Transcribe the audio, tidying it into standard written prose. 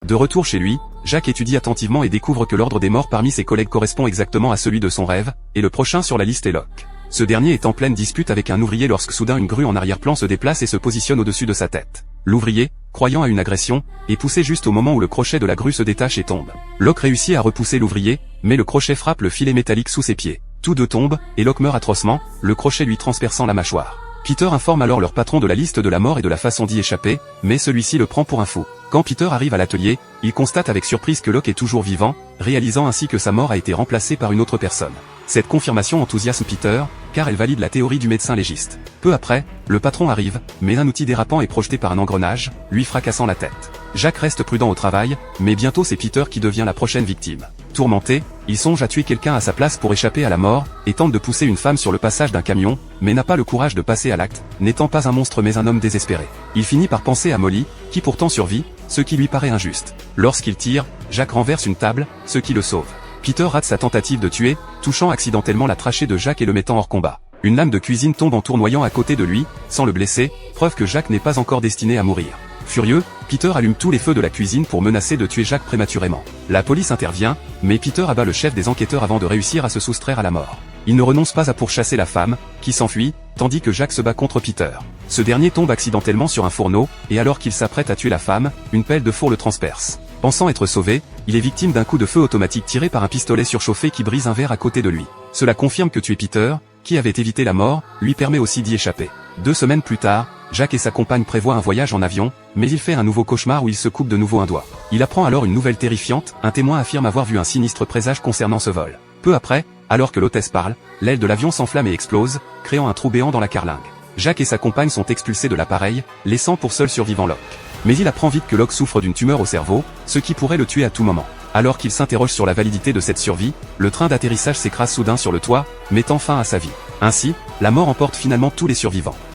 De retour chez lui, Jacques étudie attentivement et découvre que l'ordre des morts parmi ses collègues correspond exactement à celui de son rêve, et le prochain sur la liste est Locke. Ce dernier est en pleine dispute avec un ouvrier lorsque soudain une grue en arrière-plan se déplace et se positionne au-dessus de sa tête. L'ouvrier, croyant à une agression, est poussé juste au moment où le crochet de la grue se détache et tombe. Locke réussit à repousser l'ouvrier, mais le crochet frappe le filet métallique sous ses pieds. Tous deux tombent, et Locke meurt atrocement, le crochet lui transperçant la mâchoire. Peter informe alors leur patron de la liste de la mort et de la façon d'y échapper, mais celui-ci le prend pour un fou. Quand Peter arrive à l'atelier, il constate avec surprise que Locke est toujours vivant, réalisant ainsi que sa mort a été remplacée par une autre personne. Cette confirmation enthousiasme Peter, car elle valide la théorie du médecin légiste. Peu après, le patron arrive, mais un outil dérapant est projeté par un engrenage, lui fracassant la tête. Jacques reste prudent au travail, mais bientôt c'est Peter qui devient la prochaine victime. Tourmenté, il songe à tuer quelqu'un à sa place pour échapper à la mort, et tente de pousser une femme sur le passage d'un camion, mais n'a pas le courage de passer à l'acte, n'étant pas un monstre mais un homme désespéré. Il finit par penser à Molly, qui pourtant survit, ce qui lui paraît injuste. Lorsqu'il tire, Jacques renverse une table, ce qui le sauve. Peter rate sa tentative de tuer, touchant accidentellement la trachée de Jacques et le mettant hors combat. Une lame de cuisine tombe en tournoyant à côté de lui, sans le blesser, preuve que Jacques n'est pas encore destiné à mourir. Furieux, Peter allume tous les feux de la cuisine pour menacer de tuer Jacques prématurément. La police intervient, mais Peter abat le chef des enquêteurs avant de réussir à se soustraire à la mort. Il ne renonce pas à pourchasser la femme, qui s'enfuit, tandis que Jacques se bat contre Peter. Ce dernier tombe accidentellement sur un fourneau, et alors qu'il s'apprête à tuer la femme, une pelle de four le transperce. Pensant être sauvé, il est victime d'un coup de feu automatique tiré par un pistolet surchauffé qui brise un verre à côté de lui. Cela confirme que tuer Peter, qui avait évité la mort, lui permet aussi d'y échapper. 2 semaines plus tard, Jacques et sa compagne prévoient un voyage en avion, mais il fait un nouveau cauchemar où il se coupe de nouveau un doigt. Il apprend alors une nouvelle terrifiante, un témoin affirme avoir vu un sinistre présage concernant ce vol. Peu après, alors que l'hôtesse parle, l'aile de l'avion s'enflamme et explose, créant un trou béant dans la carlingue. Jacques et sa compagne sont expulsés de l'appareil, laissant pour seul survivant Locke. Mais il apprend vite que Locke souffre d'une tumeur au cerveau, ce qui pourrait le tuer à tout moment. Alors qu'il s'interroge sur la validité de cette survie, le train d'atterrissage s'écrase soudain sur le toit, mettant fin à sa vie. Ainsi, la mort emporte finalement tous les survivants.